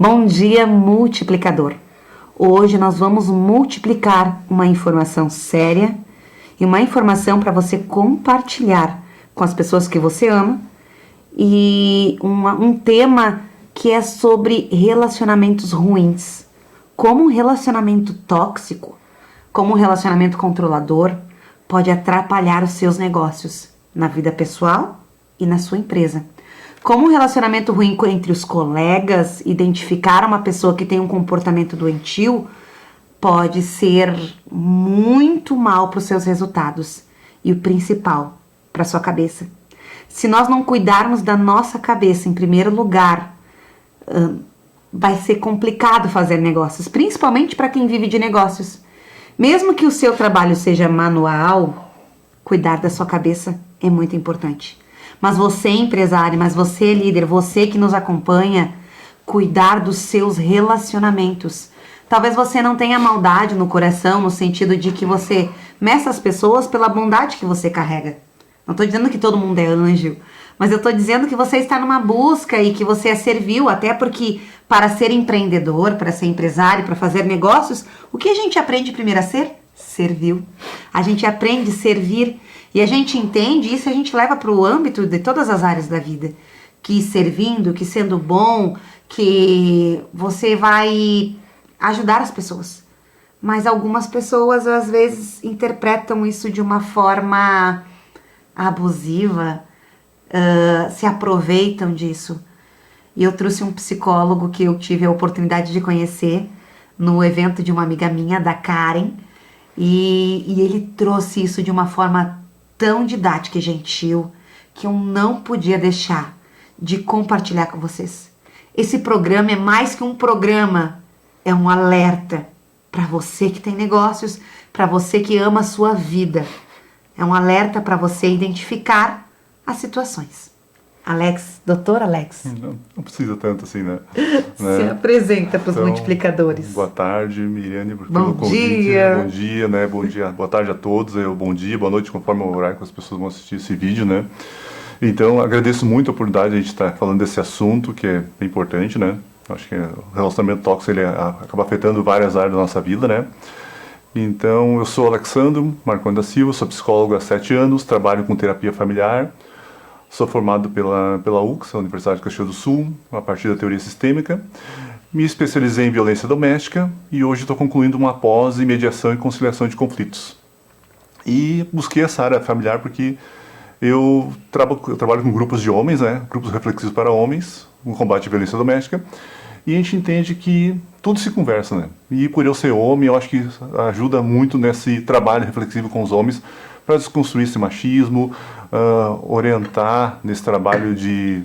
Bom dia, multiplicador! Hoje nós vamos multiplicar uma informação séria e uma informação para você compartilhar com as pessoas que você ama e um tema que é sobre relacionamentos ruins. Como um relacionamento tóxico, como um relacionamento controlador pode atrapalhar os seus negócios na vida pessoal e na sua empresa. Como um relacionamento ruim entre os colegas, identificar uma pessoa que tem um comportamento doentio, pode ser muito mal para os seus resultados. E o principal, para a sua cabeça. Se nós não cuidarmos da nossa cabeça em primeiro lugar, vai ser complicado fazer negócios, principalmente para quem vive de negócios. Mesmo que o seu trabalho seja manual, cuidar da sua cabeça é muito importante. Mas você, empresário, mas você, líder, você que nos acompanha, cuidar dos seus relacionamentos. Talvez você não tenha maldade no coração, no sentido de que você meça as pessoas pela bondade que você carrega. Não estou dizendo que todo mundo é anjo, mas eu estou dizendo que você está numa busca e que você é servil, até porque para ser empreendedor, para ser empresário, para fazer negócios, o que a gente aprende primeiro a ser? Servil. A gente aprende a servir. E a gente entende isso, a gente leva para o âmbito de todas as áreas da vida. Que servindo, que sendo bom, que você vai ajudar as pessoas. Mas algumas pessoas às vezes interpretam isso de uma forma abusiva, se aproveitam disso. E eu trouxe um psicólogo que eu tive a oportunidade de conhecer no evento de uma amiga minha, da Karen, e ele trouxe isso de uma forma tão didática e gentil que eu não podia deixar de compartilhar com vocês. Esse programa é mais que um programa, é um alerta para você que tem negócios, para você que ama a sua vida. É um alerta para você identificar as situações. Alex, doutor Alex. Não precisa tanto assim, né? Se apresenta para os multiplicadores. Boa tarde, Miriane, pelo bom convite. Dia. Bom dia, né? Bom dia, boa tarde a todos. Bom dia, boa noite, conforme o horário que as pessoas vão assistir esse vídeo, né? Então, agradeço muito a oportunidade de a gente estar falando desse assunto, que é bem importante, né? Acho que o relacionamento tóxico, ele acaba afetando várias áreas da nossa vida, né? Então, eu sou Alexandro Marcondes da Silva, sou psicólogo há 7 anos, trabalho com terapia familiar. Sou formado pela UX, a Universidade de Caxias do Sul, a partir da teoria sistêmica. Me especializei em violência doméstica e hoje estou concluindo uma pós em mediação e conciliação de conflitos. E busquei essa área familiar porque eu trabalho com grupos de homens, né? Grupos reflexivos para homens, no combate à violência doméstica. E a gente entende que tudo se conversa, né? E por eu ser homem, eu acho que ajuda muito nesse trabalho reflexivo com os homens para desconstruir esse machismo, orientar nesse trabalho de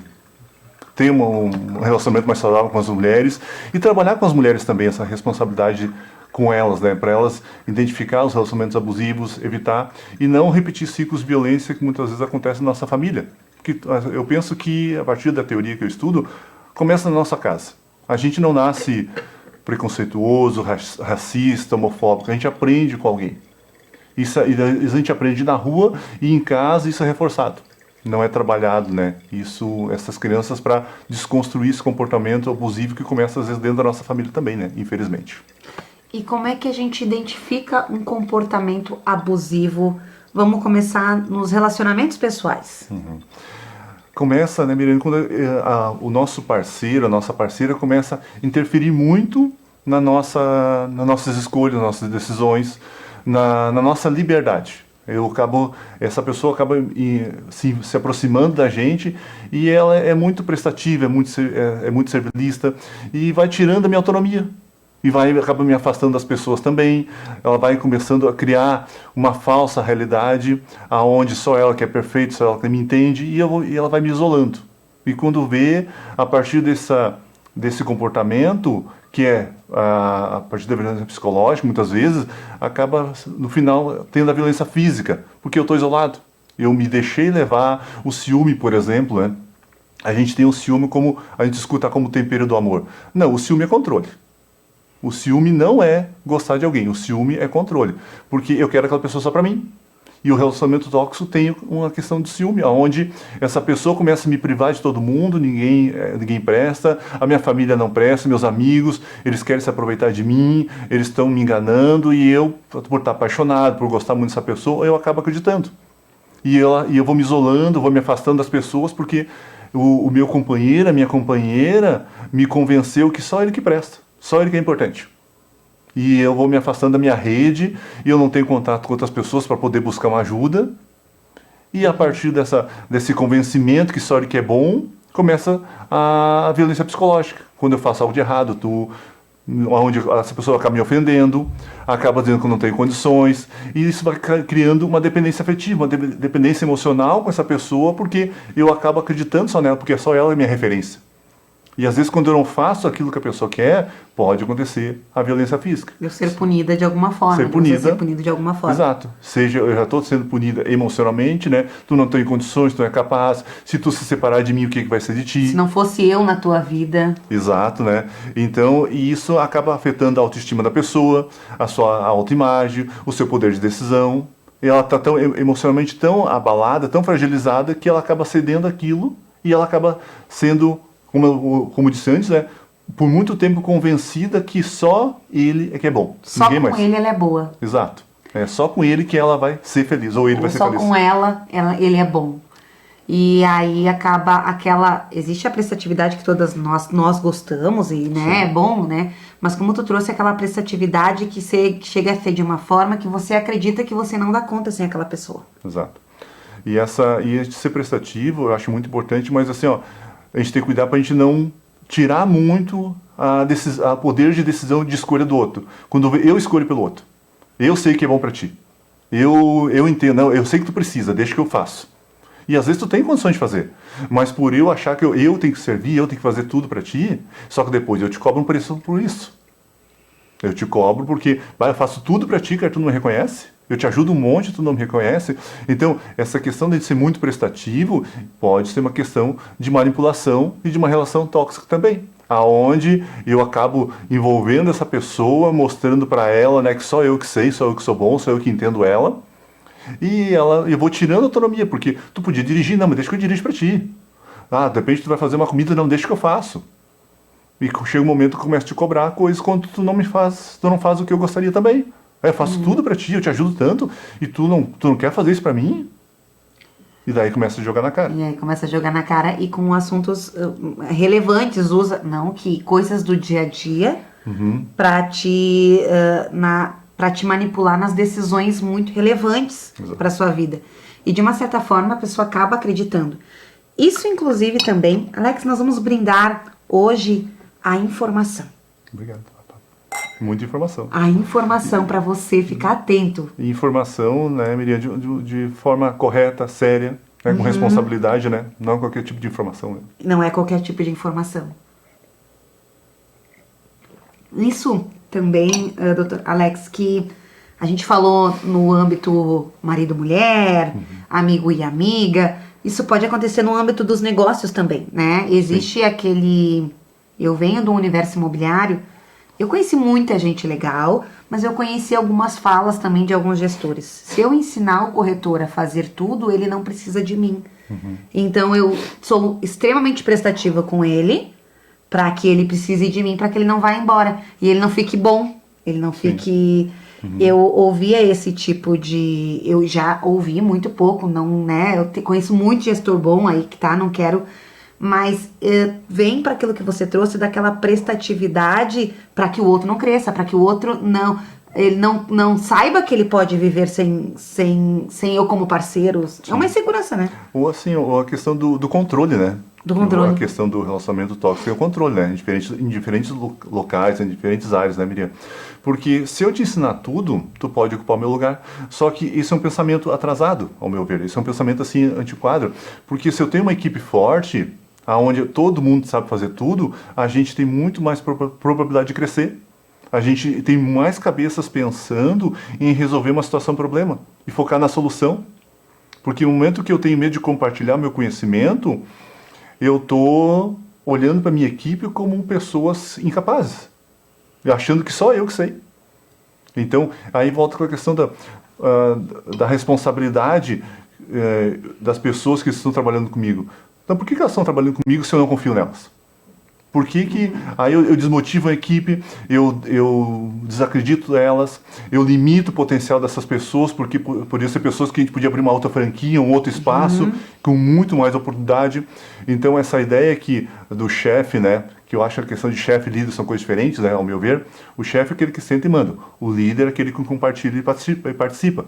ter um relacionamento mais saudável com as mulheres e trabalhar com as mulheres também, essa responsabilidade com elas, né, para elas identificar os relacionamentos abusivos, evitar e não repetir ciclos de violência que muitas vezes acontecem na nossa família. Porque eu penso que, a partir da teoria que eu estudo, começa na nossa casa. A gente não nasce preconceituoso, racista, homofóbico, a gente aprende com alguém. Isso a gente aprende na rua e em casa isso é reforçado. Não é trabalhado, né? Essas crianças para desconstruir esse comportamento abusivo que começa às vezes dentro da nossa família também, né? Infelizmente. E como é que a gente identifica um comportamento abusivo? Vamos começar nos relacionamentos pessoais. Começa, né, Miriam, quando o nosso parceiro, a nossa parceira começa a interferir muito nas nossas escolhas, nas nossas decisões, na nossa liberdade. Essa pessoa acaba se aproximando da gente e ela é muito prestativa, é muito servilista e vai tirando a minha autonomia. E acaba me afastando das pessoas também. Ela vai começando a criar uma falsa realidade, aonde só ela que é perfeita, só ela que me entende, e ela vai me isolando. E quando vê, a partir desse comportamento, que é a partir da violência psicológica, muitas vezes, acaba, no final, tendo a violência física, porque eu estou isolado. Eu me deixei levar. O ciúme, por exemplo, né? A gente tem o ciúme como, a gente escuta como tempero do amor. Não, o ciúme é controle. O ciúme não é gostar de alguém, o ciúme é controle. Porque eu quero aquela pessoa só para mim. E o relacionamento tóxico tem uma questão de ciúme, onde essa pessoa começa a me privar de todo mundo, ninguém presta, a minha família não presta, meus amigos, eles querem se aproveitar de mim, eles estão me enganando, e eu, por estar apaixonado, por gostar muito dessa pessoa, eu acabo acreditando. E eu vou me isolando, vou me afastando das pessoas, porque o meu companheiro, a minha companheira, me convenceu que só ele que presta, só ele que é importante. E eu vou me afastando da minha rede, e eu não tenho contato com outras pessoas para poder buscar uma ajuda. E a partir desse convencimento que só ele que é bom, começa a violência psicológica. Quando eu faço algo de errado, onde essa pessoa acaba me ofendendo, acaba dizendo que eu não tenho condições, e isso vai criando uma dependência afetiva, uma dependência emocional com essa pessoa, porque eu acabo acreditando só nela, porque só ela é minha referência. E às vezes, quando eu não faço aquilo que a pessoa quer, pode acontecer a violência física. Eu ser punida de alguma forma. Ser punida. Ser punido de alguma forma. Exato. Seja, eu já estou sendo punida emocionalmente, né? Tu não tem condições, tu não é capaz. Se tu se separar de mim, o que vai ser de ti? Se não fosse eu na tua vida. Exato, né? Então, e isso acaba afetando a autoestima da pessoa, a sua autoimagem, o seu poder de decisão. E ela está tão emocionalmente tão abalada, tão fragilizada, que ela acaba cedendo aquilo e ela acaba sendo, como disse antes, né, por muito tempo convencida que só ele é que é bom. Só Ninguém com mais. ele ela é boa. Exato. É só com ele que ela vai ser feliz, ou ele vai ser só feliz. com ele é bom. E aí acaba existe a prestatividade que todas nós gostamos e, né, Sim. é bom, né? Mas como tu trouxe aquela prestatividade que chega a ser de uma forma que você acredita que você não dá conta sem aquela pessoa. Exato. E ser prestativo eu acho muito importante, mas assim, ó, a gente tem que cuidar para a gente não tirar muito a poder de decisão de escolha do outro. Quando eu escolho pelo outro. Eu sei que é bom para ti. Eu entendo, não, eu sei que tu precisa, deixa que eu faço. E às vezes tu tem condições de fazer. Mas por eu achar que eu tenho que servir, eu tenho que fazer tudo para ti, só que depois eu te cobro um preço por isso. Eu te cobro porque eu faço tudo para ti, que tu não me reconhece. Eu te ajudo um monte, tu não me reconhece. Então, essa questão de ser muito prestativo pode ser uma questão de manipulação e de uma relação tóxica também. Aonde eu acabo envolvendo essa pessoa, mostrando para ela, né, que só eu que sei, só eu que sou bom, só eu que entendo ela. E eu vou tirando a autonomia, porque tu podia dirigir, não, mas deixa que eu dirijo para ti. De repente tu vai fazer uma comida, não, deixa que eu faço. E chega um momento que eu começo a te cobrar coisas quando tu não faz o que eu gostaria também. Eu faço tudo pra ti, eu te ajudo tanto, e tu não quer fazer isso pra mim? E daí começa a jogar na cara. E aí começa a jogar na cara e com assuntos relevantes, coisas do dia a dia pra te manipular nas decisões muito relevantes pra sua vida. E de uma certa forma a pessoa acaba acreditando. Isso inclusive também, Alex, nós vamos brindar hoje a informação. Obrigado. Muita informação. A informação para você ficar atento. E informação, né, Miriam, de forma correta, séria, né, com responsabilidade, né? Não qualquer tipo de informação. Né? Não é qualquer tipo de informação. Isso também, doutor Alex, que a gente falou no âmbito marido-mulher, amigo e amiga. Isso pode acontecer no âmbito dos negócios também, né? Existe aquele... Eu venho do universo imobiliário. Eu conheci muita gente legal, mas eu conheci algumas falas também de alguns gestores. Se eu ensinar o corretor a fazer tudo, ele não precisa de mim. Então eu sou extremamente prestativa com ele, para que ele precise de mim, para que ele não vá embora. E ele não fique bom, ele não fique... Eu ouvia esse tipo de... Eu já ouvi muito pouco, não, né? Eu conheço muito gestor bom aí que não quero... Mas vem para aquilo que você trouxe, daquela prestatividade para que o outro não cresça, para que o outro ele não saiba que ele pode viver sem eu como parceiro. Sim. É uma insegurança, né? Ou assim, ou a questão do controle, né? Do controle. A questão do relacionamento tóxico é o controle, né? Em diferentes locais, em diferentes áreas, né, Miriam? Porque se eu te ensinar tudo, tu pode ocupar o meu lugar. Só que isso é um pensamento atrasado, ao meu ver. Isso é um pensamento, assim, antiquado. Porque se eu tenho uma equipe forte, onde todo mundo sabe fazer tudo, a gente tem muito mais probabilidade de crescer. A gente tem mais cabeças pensando em resolver uma situação, problema, e focar na solução. Porque no momento que eu tenho medo de compartilhar meu conhecimento, eu estou olhando para a minha equipe como pessoas incapazes, achando que só eu que sei. Então, aí volta com a questão da responsabilidade das pessoas que estão trabalhando comigo. Então, por que elas estão trabalhando comigo se eu não confio nelas? Por que aí eu desmotivo a equipe, eu desacredito elas, eu limito o potencial dessas pessoas, porque podia ser pessoas que a gente podia abrir uma outra franquia, um outro espaço, com muito mais oportunidade. Então, essa ideia aqui do chefe, né, que eu acho que a questão de chefe e líder são coisas diferentes, né, ao meu ver. O chefe é aquele que senta e manda, o líder é aquele que compartilha e participa.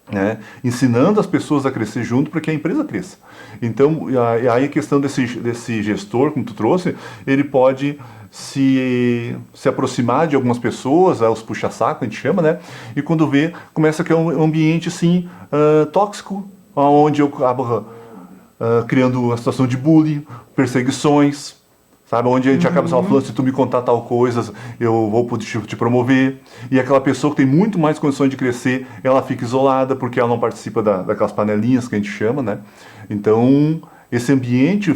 Né? Ensinando as pessoas a crescer junto para que a empresa cresça. Então, aí a questão desse gestor, como tu trouxe, ele pode se aproximar de algumas pessoas, os puxa-saco, a gente chama, né? E quando vê, começa a criar um ambiente assim, tóxico, onde eu acabo criando uma situação de bullying, perseguições, sabe, onde a gente acaba falando, se tu me contar tal coisa, eu vou te promover. E aquela pessoa que tem muito mais condições de crescer, ela fica isolada porque ela não participa daquelas panelinhas que a gente chama, né? Então, esse ambiente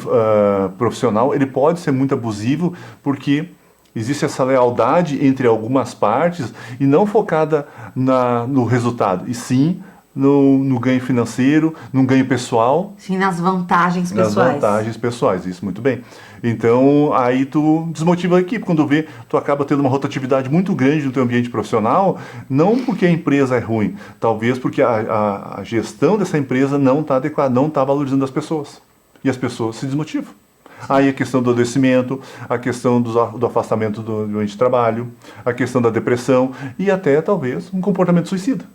profissional, ele pode ser muito abusivo porque existe essa lealdade entre algumas partes e não focada no resultado, e sim no ganho financeiro, no ganho pessoal. Sim, nas vantagens pessoais. Nas vantagens pessoais, isso, muito bem. Então, aí tu desmotiva a equipe. Quando vê, tu acaba tendo uma rotatividade muito grande no teu ambiente profissional, não porque a empresa é ruim, talvez porque a gestão dessa empresa não está adequada, não está valorizando as pessoas. E as pessoas se desmotivam. Aí a questão do adoecimento, a questão do afastamento do ambiente de trabalho, a questão da depressão e até, talvez, um comportamento suicida.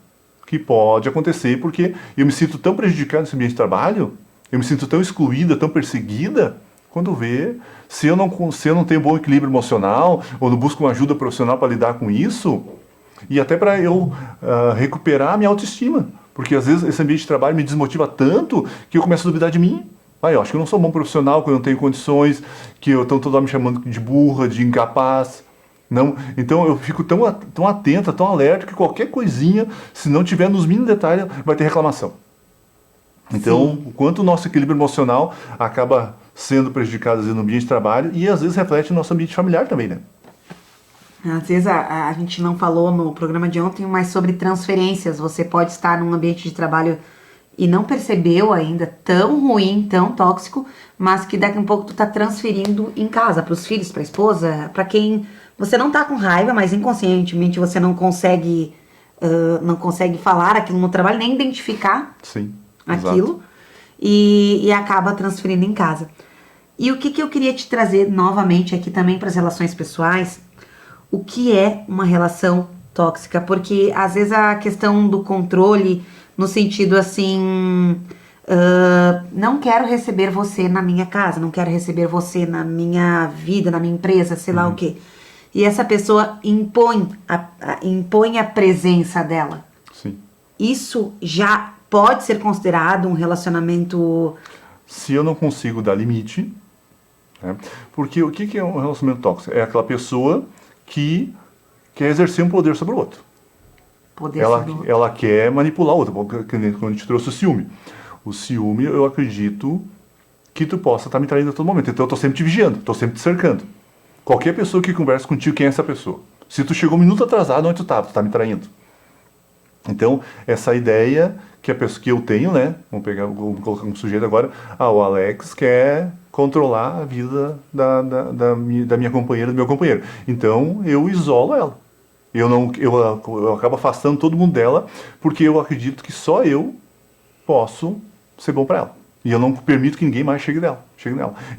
Que pode acontecer porque eu me sinto tão prejudicado nesse ambiente de trabalho, eu me sinto tão excluída, tão perseguida, quando vê, se eu não tenho bom equilíbrio emocional, ou não busco uma ajuda profissional para lidar com isso, e até para eu recuperar a minha autoestima, porque às vezes esse ambiente de trabalho me desmotiva tanto que eu começo a duvidar de mim. Eu acho que eu não sou um bom profissional, que eu não tenho condições, que eu estou toda hora me chamando de burra, de incapaz. Não, então eu fico tão atenta, tão alerta, que qualquer coisinha, se não tiver nos mínimos detalhes, vai ter reclamação. Então, o quanto o nosso equilíbrio emocional acaba sendo prejudicado no ambiente de trabalho e às vezes reflete no nosso ambiente familiar também, né? Às vezes a gente não falou no programa de ontem, mas sobre transferências. Você pode estar num ambiente de trabalho e não percebeu ainda, tão ruim, tão tóxico, mas que daqui a um pouco tu tá transferindo em casa, pros filhos, pra esposa, pra quem você não tá com raiva, mas inconscientemente você não consegue falar aquilo no trabalho, nem identificar. Sim, aquilo, e acaba transferindo em casa. E o que eu queria te trazer novamente aqui também para as relações pessoais, o que é uma relação tóxica? Porque às vezes a questão do controle, no sentido assim, não quero receber você na minha casa, não quero receber você na minha vida, na minha empresa, sei lá o quê. E essa pessoa impõe a presença dela. Sim. Isso já pode ser considerado um relacionamento... Se eu não consigo dar limite, né? Porque o que é um relacionamento tóxico? É aquela pessoa que quer exercer um poder sobre o outro. Ela quer manipular o outro, quando a gente trouxe o ciúme. O ciúme, eu acredito que tu possa estar me traindo a todo momento. Então eu estou sempre te vigiando, estou sempre te cercando. Qualquer pessoa que conversa contigo, quem é essa pessoa? Se tu chegou um minuto atrasado, onde tu está me traindo. Então, essa ideia que a pessoa que eu tenho, né? Vamos colocar um sujeito agora. O Alex quer controlar a vida da minha companheira, do meu companheiro. Então, eu isolo ela. Eu acabo afastando todo mundo dela, porque eu acredito que só eu posso ser bom para ela. E eu não permito que ninguém mais chegue nela.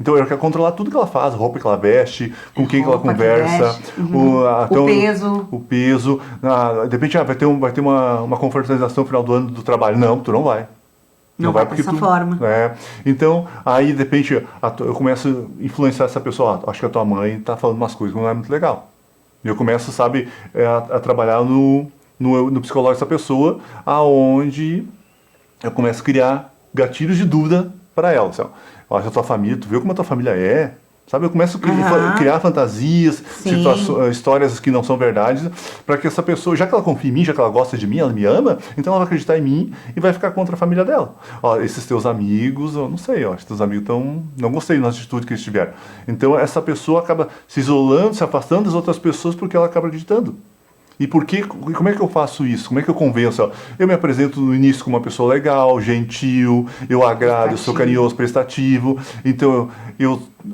Então eu quero controlar tudo que ela faz, a roupa que ela veste, com quem que ela conversa, o peso. De repente vai ter uma confraternização no final do ano do trabalho. Não, tu não vai. Não vai porque dessa forma. Então, aí de repente eu começo a influenciar essa pessoa. Acho que a tua mãe está falando umas coisas que não é muito legal. E eu começo, sabe, a trabalhar no psicológico dessa pessoa, aonde eu começo a criar gatilhos de dúvida para ela. Assim, olha, a tua família, tu viu como a tua família é? Sabe, eu começo a criar fantasias, histórias que não são verdades, para que essa pessoa, já que ela confia em mim, já que ela gosta de mim, ela me ama, então ela vai acreditar em mim e vai ficar contra a família dela. Esses teus amigos, eu não sei, acho que teus amigos não gostei da atitude que eles tiveram. Então essa pessoa acaba se isolando, se afastando das outras pessoas porque ela acaba acreditando. E por que, como é que eu faço isso? Como é que eu convenço? Ó, eu me apresento no início como uma pessoa legal, gentil, eu agrado, eu sou carinhoso, prestativo, então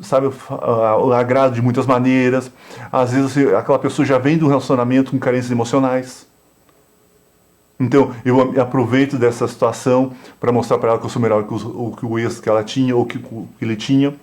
sabe, eu agrado de muitas maneiras. Às vezes aquela pessoa já vem de um relacionamento com carências emocionais. Então eu aproveito dessa situação para mostrar para ela que eu sou melhor que o ex que ela tinha ou que ele tinha.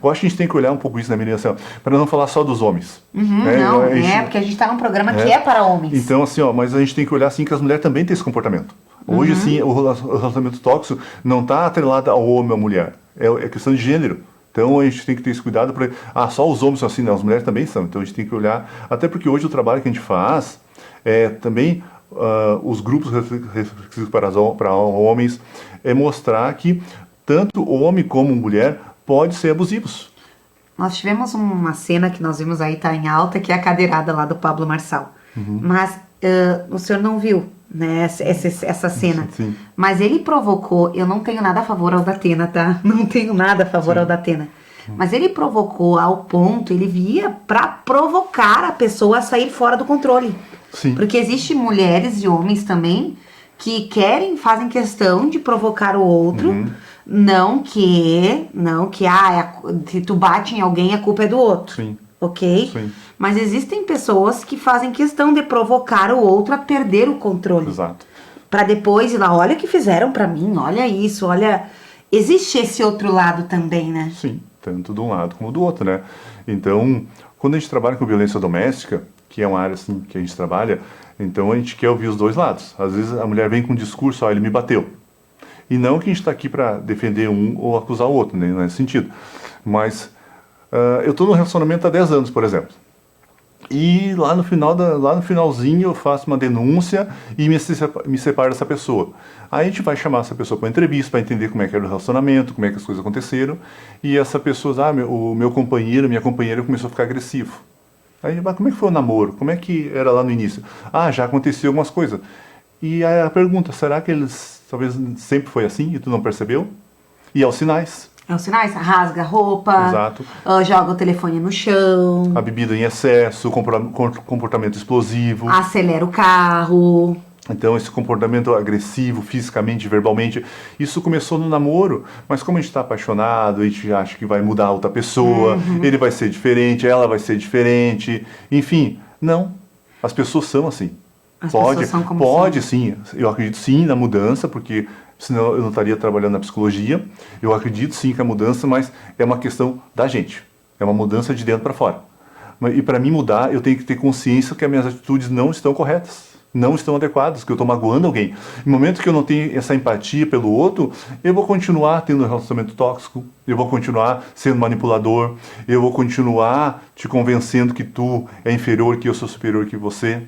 Eu acho que a gente tem que olhar um pouco isso na mediação, para não falar só dos homens. Porque a gente está num programa que é para homens. Então, assim, mas a gente tem que olhar assim que as mulheres também têm esse comportamento. Hoje, sim, o relacionamento tóxico não está atrelado ao homem ou à mulher. É questão de gênero. Então, a gente tem que ter esse cuidado para... só os homens são assim, não, as mulheres também são. Então, a gente tem que olhar... Até porque hoje o trabalho que a gente faz também... os grupos reflexivos para homens é mostrar que tanto homem como mulher pode ser abusivos. Nós tivemos uma cena que nós vimos aí, tá em alta, que é a cadeirada lá do Pablo Marçal. Mas o senhor não viu, né, essa cena. Sim. Mas ele provocou, eu não tenho nada a favor ao Datena, tá? Não tenho nada a favor ao Datena. Mas ele provocou ao ponto, ele via pra provocar a pessoa a sair fora do controle. Sim. Porque existem mulheres e homens também que fazem questão de provocar o outro. Não que se tu bate em alguém, a culpa é do outro. Sim. Ok? Sim. Mas existem pessoas que fazem questão de provocar o outro a perder o controle. Exato. Pra depois ir lá, olha o que fizeram pra mim, olha isso, olha... Existe esse outro lado também, né? Sim, tanto de um lado como do outro, né? Então, quando a gente trabalha com violência doméstica, que é uma área assim que a gente trabalha, então a gente quer ouvir os dois lados. Às vezes a mulher vem com um discurso, ele me bateu. E não que a gente está aqui para defender um ou acusar o outro, né? Não é nesse sentido. Mas eu estou num relacionamento há 10 anos, por exemplo. E lá no finalzinho eu faço uma denúncia e me separo dessa pessoa. Aí a gente vai chamar essa pessoa para uma entrevista, para entender como é que era o relacionamento, como é que as coisas aconteceram. E essa pessoa, o meu companheiro, minha companheira começou a ficar agressivo. Aí, mas como é que foi o namoro? Como é que era lá no início? Já aconteceu algumas coisas. E aí a pergunta, será que eles talvez sempre foi assim e tu não percebeu? E aos sinais. É os sinais, rasga a roupa, Exato. Joga o telefone no chão, a bebida em excesso, comportamento explosivo, acelera o carro. Então esse comportamento agressivo, fisicamente, verbalmente, isso começou no namoro, mas como a gente está apaixonado, a gente acha que vai mudar a outra pessoa, ele vai ser diferente, ela vai ser diferente, enfim, não, as pessoas são assim. Pessoas são como pode sim, eu acredito sim na mudança, porque senão eu não estaria trabalhando na psicologia. Eu acredito sim que a mudança, mas é uma questão da gente. É uma mudança de dentro para fora. E para mim mudar, eu tenho que ter consciência que as minhas atitudes não estão corretas, não estão adequadas, que eu estou magoando alguém. No momento que eu não tenho essa empatia pelo outro, eu vou continuar tendo um relacionamento tóxico, eu vou continuar sendo manipulador, eu vou continuar te convencendo que tu é inferior, que eu sou superior que você.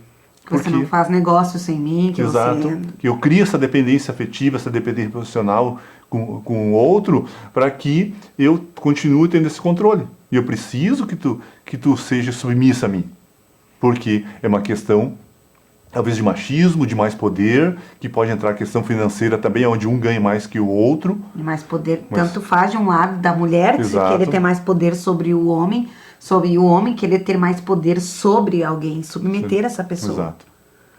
Você não faz negócio sem mim, que Exato. você... Que eu crio essa dependência afetiva, essa dependência profissional com o outro, para que eu continue tendo esse controle. E eu preciso que tu seja submissa a mim. Porque é uma questão, talvez, de machismo, de mais poder, que pode entrar a questão financeira também, onde um ganha mais que o outro. De mais poder, tanto faz de um lado da mulher, que querer ter mais poder sobre o homem querer ter mais poder sobre alguém, submeter essa pessoa. Exato.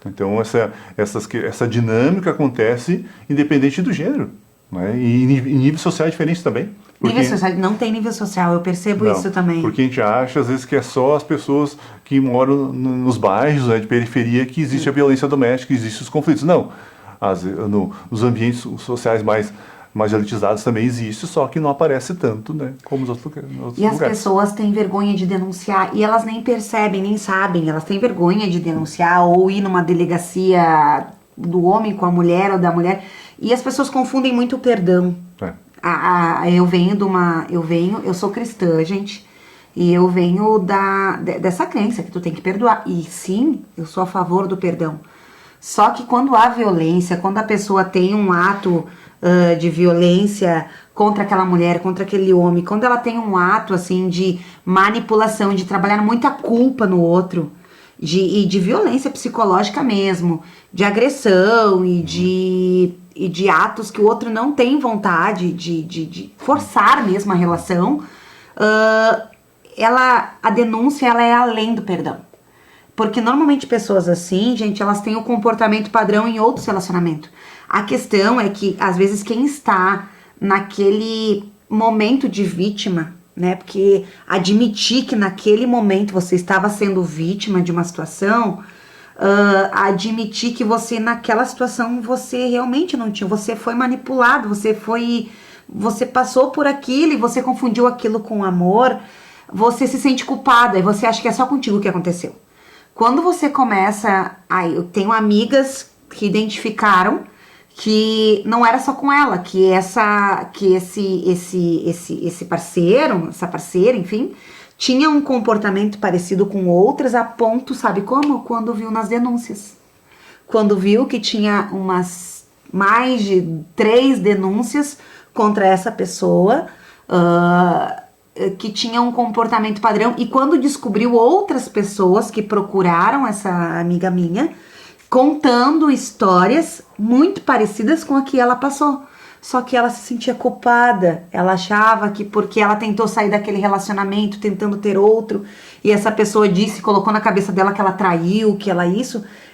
Então essa dinâmica acontece independente do gênero, né? E em níveis sociais diferentes também. Nível social, não tem nível social, eu percebo isso também. Porque a gente acha às vezes que é só as pessoas que moram nos bairros, né, de periferia que existe a violência doméstica, que existe os conflitos. Não. Nos ambientes sociais mais elitizados também existe, só que não aparece tanto, né, como os outros lugares. E as pessoas têm vergonha de denunciar, e elas nem percebem, nem sabem, elas têm vergonha de denunciar ou ir numa delegacia do homem com a mulher ou da mulher, e as pessoas confundem muito o perdão. Eu sou cristã, gente, e eu venho dessa crença que tu tem que perdoar, e sim, eu sou a favor do perdão. Só que quando há violência, quando a pessoa tem um ato de violência contra aquela mulher, contra aquele homem, quando ela tem um ato assim de manipulação, de trabalhar muita culpa no outro, de violência psicológica mesmo, de agressão e de atos que o outro não tem vontade de forçar mesmo a relação, a denúncia ela é além do perdão. Porque normalmente pessoas assim, gente, elas têm o comportamento padrão em outros relacionamentos. A questão é que, às vezes, quem está naquele momento de vítima, né? Porque admitir que naquele momento você estava sendo vítima de uma situação, admitir que você naquela situação você realmente não tinha, você foi manipulado, você passou por aquilo e você confundiu aquilo com amor, você se sente culpada e você acha que é só contigo que aconteceu. Quando você começa, eu tenho amigas que identificaram que não era só com ela, que esse parceiro, essa parceira, enfim, tinha um comportamento parecido com outras a ponto, sabe como? Quando viu nas denúncias. Quando viu que tinha mais de 3 denúncias contra essa pessoa, que tinha um comportamento padrão, e quando descobriu outras pessoas que procuraram essa amiga minha, contando histórias muito parecidas com a que ela passou. Só que ela se sentia culpada, ela achava que porque ela tentou sair daquele relacionamento, tentando ter outro, e essa pessoa colcolocou na cabeça dela que ela traiu, que ela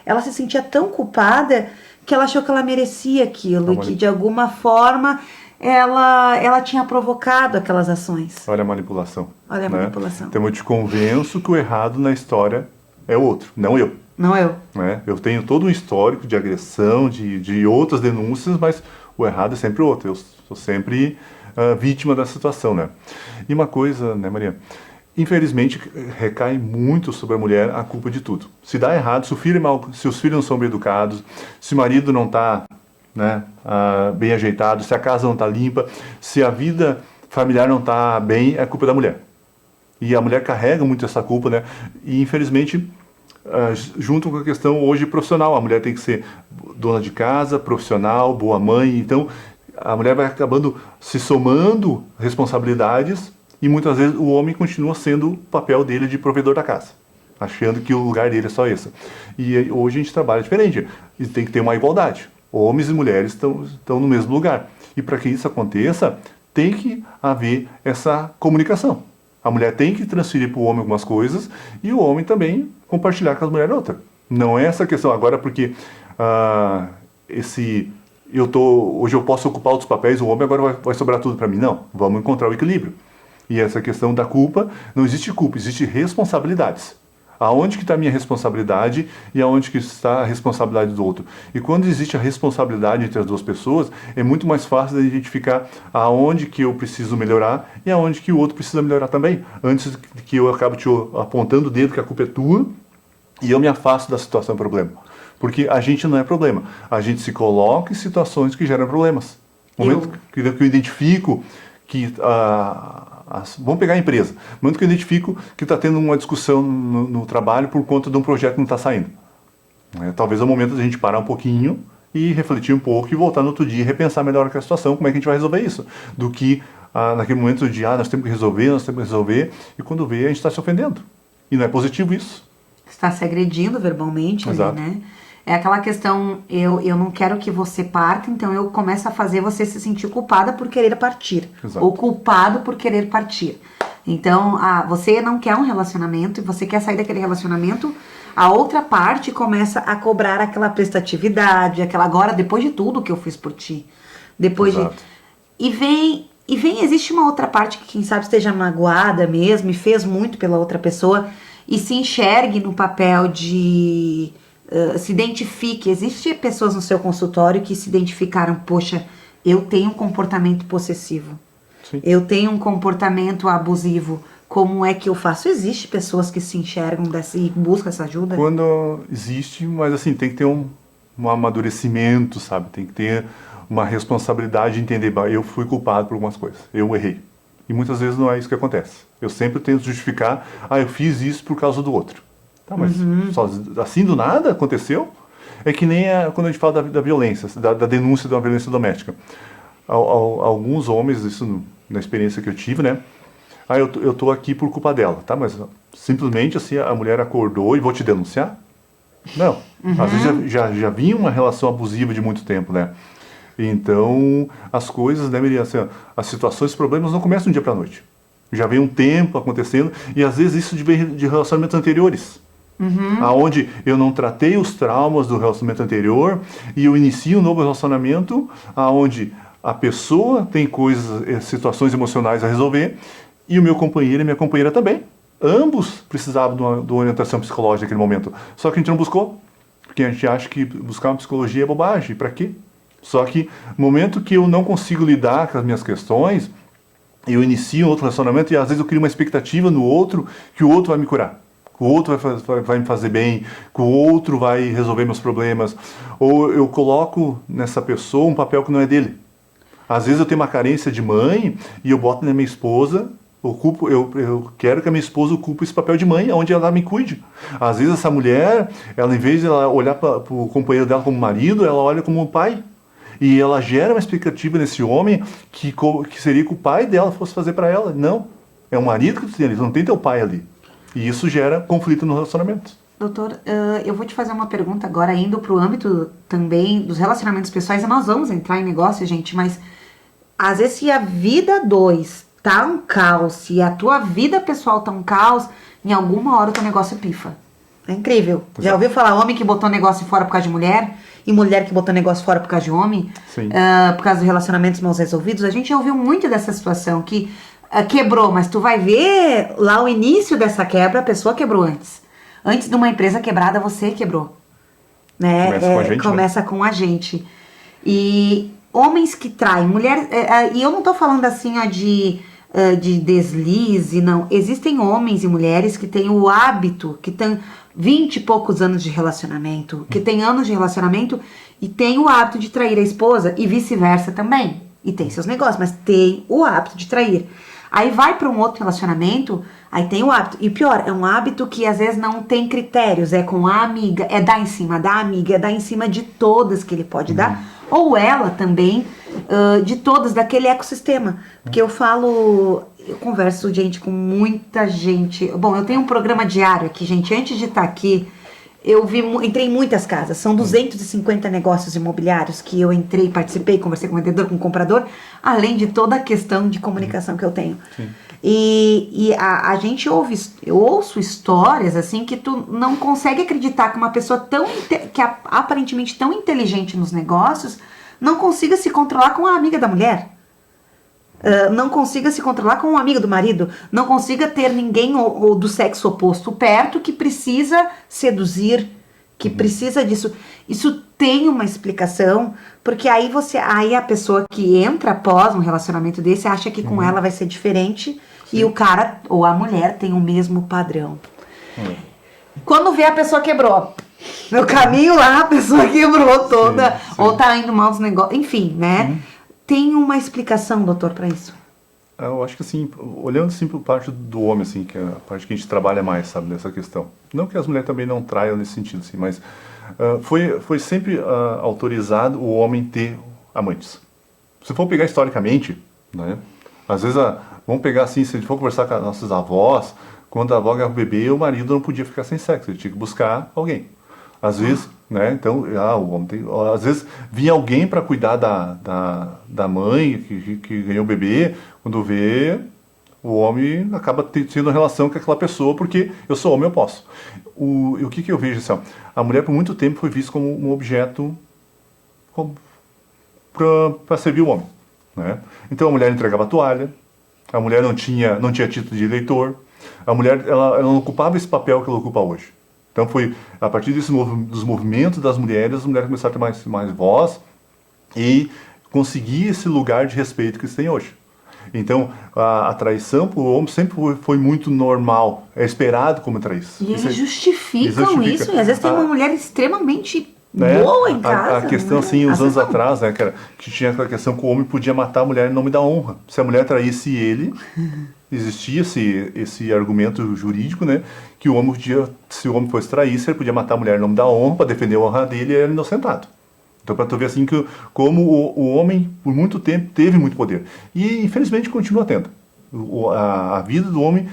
ela se sentia tão culpada que ela achou que ela merecia aquilo, e que de alguma forma ela tinha provocado aquelas ações. Olha a manipulação. Olha a manipulação. Então eu te convenço que o errado na história é o outro, não eu. Não eu. Né? Eu tenho todo um histórico de agressão, de outras denúncias, mas o errado é sempre o outro. Eu sou sempre vítima da situação, né? E uma coisa, né, Maria? Infelizmente, recai muito sobre a mulher a culpa de tudo. Se dá errado, se os filhos não são bem educados, se o marido não está, né, bem ajeitado, se a casa não está limpa, se a vida familiar não está bem, é culpa da mulher. E a mulher carrega muito essa culpa, né? E infelizmente, junto com a questão hoje profissional, a mulher tem que ser dona de casa, profissional, boa mãe. Então a mulher vai acabando se somando responsabilidades e muitas vezes o homem continua sendo o papel dele de provedor da casa, achando que o lugar dele é só esse. E hoje a gente trabalha diferente, e tem que ter uma igualdade. Homens e mulheres estão no mesmo lugar. E para que isso aconteça, tem que haver essa comunicação. A mulher tem que transferir para o homem algumas coisas e o homem também compartilhar com as mulheres outra. Não é essa questão agora porque hoje eu posso ocupar outros papéis, o homem agora vai sobrar tudo para mim. Não, vamos encontrar o equilíbrio. E essa questão da culpa, não existe culpa, existe responsabilidades. Aonde que está a minha responsabilidade e aonde que está a responsabilidade do outro. E quando existe a responsabilidade entre as duas pessoas, é muito mais fácil de identificar aonde que eu preciso melhorar e aonde que o outro precisa melhorar também. Antes que eu acabe te apontando o dedo que a culpa é tua e eu me afasto da situação problema. Porque a gente não é problema. A gente se coloca em situações que geram problemas. No momento que eu identifico que vamos pegar a empresa. No momento que eu identifico que está tendo uma discussão no trabalho por conta de um projeto que não está saindo. Talvez é o momento da gente parar um pouquinho e refletir um pouco e voltar no outro dia e repensar melhor a situação, como é que a gente vai resolver isso. Do que naquele momento de, nós temos que resolver, e quando vê, a gente está se ofendendo. E não é positivo isso. Está se agredindo verbalmente, ali, né? É aquela questão, eu não quero que você parta, então eu começo a fazer você se sentir culpada por querer partir. Exato. Ou culpado por querer partir. Então, você não quer um relacionamento e você quer sair daquele relacionamento, a outra parte começa a cobrar aquela prestatividade, agora, depois de tudo que eu fiz por ti. Depois Exato. Existe uma outra parte que, quem sabe, esteja magoada mesmo e fez muito pela outra pessoa e se enxergue no papel de... se identifique. Existem pessoas no seu consultório que se identificaram, poxa, eu tenho um comportamento possessivo, Sim. eu tenho um comportamento abusivo, como é que eu faço? Existe pessoas que se enxergam e buscam essa ajuda? Quando existe, mas assim, tem que ter um amadurecimento, sabe? Tem que ter uma responsabilidade de entender, eu fui culpado por algumas coisas, eu errei. E muitas vezes não é isso que acontece. Eu sempre tento justificar, eu fiz isso por causa do outro. Tá, mas só assim do nada aconteceu? É que nem quando a gente fala da violência, da denúncia de uma violência doméstica. Alguns homens, isso na experiência que eu tive, né? Eu tô aqui por culpa dela, tá? Mas simplesmente assim a mulher acordou e vou te denunciar? Não. Às vezes já vinha uma relação abusiva de muito tempo, né? Então, as coisas, né, Miriam, assim, as situações, os problemas não começam de um dia para a noite. Já vem um tempo acontecendo e às vezes isso vem de relacionamentos anteriores. Aonde eu não tratei os traumas do relacionamento anterior e eu inicio um novo relacionamento aonde a pessoa tem coisas, situações emocionais a resolver e o meu companheiro e minha companheira também. Ambos precisavam de uma orientação psicológica naquele momento. Só que a gente não buscou, porque a gente acha que buscar uma psicologia é bobagem. Para quê? Só que no momento que eu não consigo lidar com as minhas questões, eu inicio um outro relacionamento e às vezes eu crio uma expectativa no outro que o outro vai me curar. Que o outro vai me fazer bem, que o outro vai resolver meus problemas. Ou eu coloco nessa pessoa um papel que não é dele. Às vezes eu tenho uma carência de mãe e eu boto na minha esposa, eu quero que a minha esposa ocupe esse papel de mãe, onde ela me cuide. Às vezes essa mulher, ela, em vez de ela olhar para o companheiro dela como marido, ela olha como um pai. E ela gera uma expectativa nesse homem que seria que o pai dela fosse fazer para ela. Não, é o marido que tu tem ali, não tem teu pai ali. E isso gera conflito no relacionamento. Doutor, eu vou te fazer uma pergunta agora, indo para o âmbito também dos relacionamentos pessoais. Nós vamos entrar em negócio, gente, mas às vezes se a vida dois tá um caos, se a tua vida pessoal tá um caos, em alguma hora o teu negócio pifa. É incrível. Exato. Já ouviu falar homem que botou negócio fora por causa de mulher? E mulher que botou negócio fora por causa de homem? Sim. Por causa de relacionamentos mal resolvidos? A gente já ouviu muito dessa situação que quebrou, mas tu vai ver lá o início dessa quebra, a pessoa quebrou antes. Antes de uma empresa quebrada, você quebrou. Né? Começa com a gente, começa né? com a gente. E homens que traem, mulher... e eu não tô falando assim, ó, de deslize, não. Existem homens e mulheres que têm o hábito, que têm 20 e poucos anos de relacionamento, que têm anos de relacionamento e têm o hábito de trair a esposa e vice-versa também. E tem seus negócios, mas tem o hábito de trair. Aí vai para um outro relacionamento, aí tem o hábito. E pior, é um hábito que às vezes não tem critérios, é com a amiga, é dar em cima da amiga, é dar em cima de todas que ele pode dar, ou ela também, de todas, daquele ecossistema. Porque eu converso, gente, com muita gente. Bom, eu tenho um programa diário aqui, gente, antes de estar aqui, entrei em muitas casas, são 250 negócios imobiliários que eu entrei, participei, conversei com o vendedor, com o comprador, além de toda a questão de comunicação que eu tenho. Sim. E a gente eu ouço histórias assim que tu não consegue acreditar que uma pessoa que é aparentemente tão inteligente nos negócios não consiga se controlar com a amiga da mulher. Não consiga se controlar com um amigo do marido, não consiga ter ninguém ou do sexo oposto perto que precisa seduzir, que precisa disso. Isso tem uma explicação, porque aí a pessoa que entra após um relacionamento desse acha que com ela vai ser diferente. Sim. E o cara ou a mulher tem o mesmo padrão. Quando vê, a pessoa quebrou. No caminho lá, a pessoa quebrou toda, sim. Ou tá indo mal dos negócios, enfim, né? Tem uma explicação, doutor, para isso? Eu acho que assim, olhando assim para a parte do homem, assim, que é a parte que a gente trabalha mais, sabe, nessa questão. Não que as mulheres também não traiam nesse sentido, assim, mas foi sempre autorizado o homem ter amantes. Se for pegar historicamente, né, às vezes, vamos pegar assim, se a gente for conversar com as nossas avós, quando a avó ganhava o bebê, o marido não podia ficar sem sexo, ele tinha que buscar alguém. Às vezes, né, então, o homem às vezes vinha alguém para cuidar da mãe que ganhou o bebê, quando vê, o homem acaba tendo relação com aquela pessoa, porque eu sou homem, eu posso. O que eu vejo assim, ó, a mulher por muito tempo foi vista como um objeto para servir o homem, né? Então a mulher entregava a toalha, a mulher não tinha título de eleitor, a mulher ela não ocupava esse papel que ela ocupa hoje. Então foi a partir dos movimentos das mulheres, as mulheres começaram a ter mais voz e conseguir esse lugar de respeito que eles têm hoje. Então a traição para o homem sempre foi muito normal, é esperado como traição. E eles justificam isso, e às vezes tem uma mulher extremamente boa em casa. A questão, assim, uns anos atrás, né, que tinha aquela questão que o homem podia matar a mulher em nome da honra. Se a mulher traísse ele, existia esse argumento jurídico, né, que o homem podia, se o homem fosse traísse, ele podia matar a mulher em nome da honra, para defender a honra dele, e ele era inocentado. Então, para tu ver assim, como o homem, por muito tempo, teve muito poder. E, infelizmente, continua tendo. A vida do homem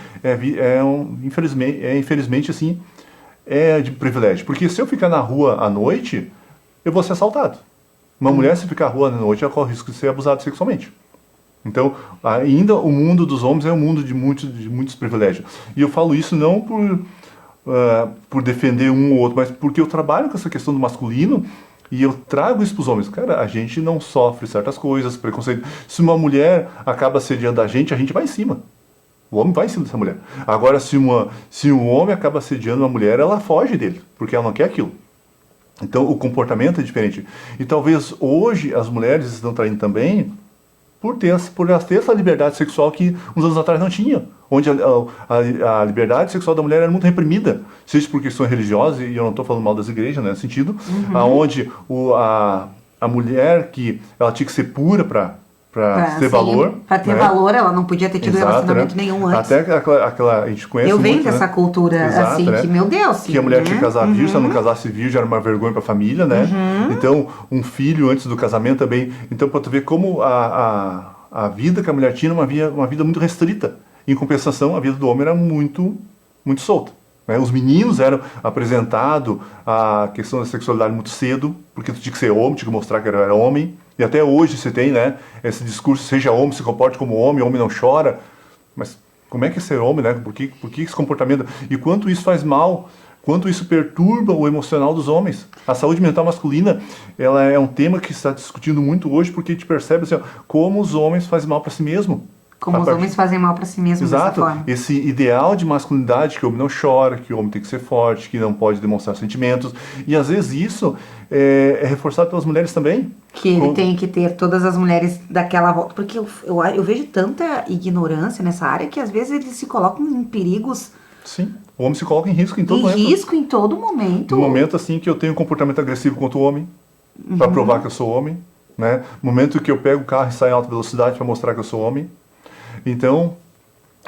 infelizmente, assim, é de privilégio. Porque se eu ficar na rua à noite, eu vou ser assaltado. Uma mulher, se ficar na rua à noite, ela corre o risco de ser abusada sexualmente. Então, ainda o mundo dos homens é um mundo de muitos privilégios. E eu falo isso não por defender um ou outro, mas porque eu trabalho com essa questão do masculino e eu trago isso para os homens. Cara, a gente não sofre certas coisas, preconceito. Se uma mulher acaba assediando a gente vai em cima. O homem vai em cima dessa mulher. Agora, se um homem acaba assediando uma mulher, ela foge dele, porque ela não quer aquilo. Então, o comportamento é diferente. E talvez hoje as mulheres estão traindo também por elas terem essa liberdade sexual que uns anos atrás não tinham. Onde a liberdade sexual da mulher era muito reprimida, seja por questões religiosas, e eu não estou falando mal das igrejas, né, nesse sentido, onde a mulher que ela tinha que ser pura para ter valor. Para ter valor, ela não podia ter tido relacionamento nenhum antes. Até aquela a gente conhece. Eu venho muito, dessa cultura, assim, que, meu Deus. Que a mulher tinha que casar virgem, se ela não casasse virgem, era uma vergonha para a família, né? Então, um filho antes do casamento também. Então, para tu ver como a vida que a mulher tinha era uma vida muito restrita. Em compensação, a vida do homem era muito, muito solta. Né? Os meninos eram apresentados a questão da sexualidade muito cedo, porque tu tinha que ser homem, tinha que mostrar que era homem. E até hoje você tem, né, esse discurso, seja homem, se comporte como homem não chora. Mas como é que é ser homem, né? Por que esse comportamento? E quanto isso faz mal, quanto isso perturba o emocional dos homens. A saúde mental masculina, ela é um tema que se está discutindo muito hoje, porque a gente percebe assim, como os homens fazem mal para si mesmo. Como os homens fazem mal para si mesmos dessa forma. Esse ideal de masculinidade, que o homem não chora, que o homem tem que ser forte, que não pode demonstrar sentimentos. E às vezes isso é reforçado pelas mulheres também. Que ele tem que ter todas as mulheres daquela volta. Porque eu vejo tanta ignorância nessa área que às vezes eles se colocam em perigos. Sim, o homem se coloca em risco em todo momento. Em risco em todo momento. No momento assim que eu tenho um comportamento agressivo contra o homem, para provar que eu sou homem. Né? No momento que eu pego o carro e saio em alta velocidade para mostrar que eu sou homem. Então,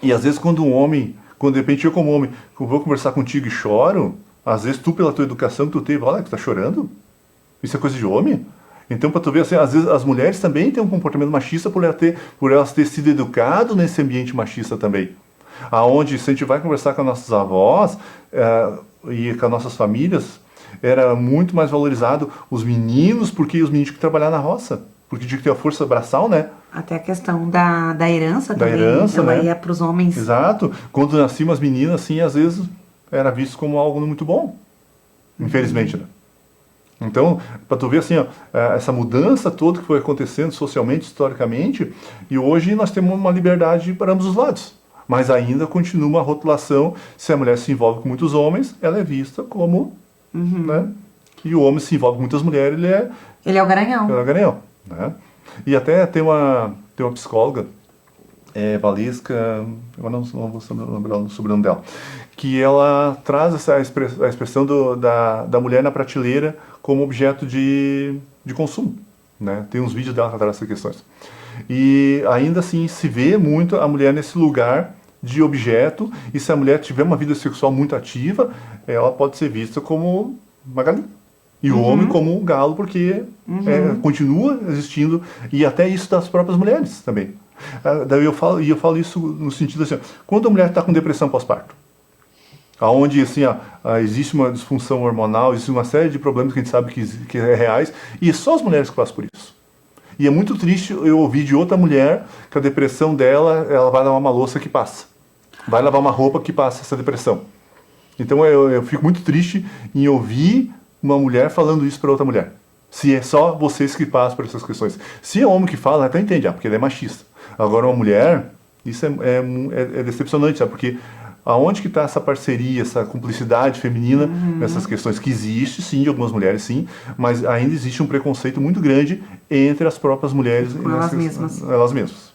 e às vezes quando de repente eu como homem, eu vou conversar contigo e choro, às vezes tu pela tua educação que tu teve, olha, tu tá chorando? Isso é coisa de homem? Então, para tu ver, assim, às vezes as mulheres também têm um comportamento machista por elas ter sido educado nesse ambiente machista também. Aonde, se a gente vai conversar com as nossas avós e com as nossas famílias, era muito mais valorizado os meninos, porque os meninos tinham que trabalhar na roça. Porque tinha que ter a força braçal, né? Até a questão da herança também. Da herança, ela né? ia para os homens. Exato. Quando nasciam as meninas, assim, às vezes era visto como algo muito bom. Infelizmente, né? Então, para tu ver, assim, ó, essa mudança toda que foi acontecendo socialmente, historicamente, e hoje nós temos uma liberdade para ambos os lados. Mas ainda continua uma rotulação, se a mulher se envolve com muitos homens, ela é vista como, né? E o homem se envolve com muitas mulheres, ele é o garanhão. Ele é o garanhão. Né? E até tem uma psicóloga, Valesca, eu não vou lembrar o sobrenome dela, que ela traz a expressão da mulher na prateleira como objeto de consumo. Né? Tem uns vídeos dela que traz essas questões. E ainda assim se vê muito a mulher nesse lugar de objeto, e se a mulher tiver uma vida sexual muito ativa, ela pode ser vista como uma galinha. E o homem como um galo, porque continua existindo, e até isso das próprias mulheres também. Daí eu falo isso no sentido assim, quando a mulher está com depressão pós-parto, onde assim, existe uma disfunção hormonal, existe uma série de problemas que a gente sabe que é reais, e é só as mulheres que passam por isso. E é muito triste eu ouvir de outra mulher que a depressão dela, ela vai lavar uma louça que passa, vai lavar uma roupa que passa essa depressão. Então eu fico muito triste em ouvir uma mulher falando isso para outra mulher. Se é só vocês que passam por essas questões. Se é homem que fala, até entende, porque ele é machista. Agora uma mulher, isso é decepcionante, sabe? Porque aonde que está essa parceria, essa cumplicidade feminina nessas questões? Que existe, sim, de algumas mulheres, sim, mas ainda existe um preconceito muito grande entre as próprias mulheres. Com elas mesmas. Elas mesmas.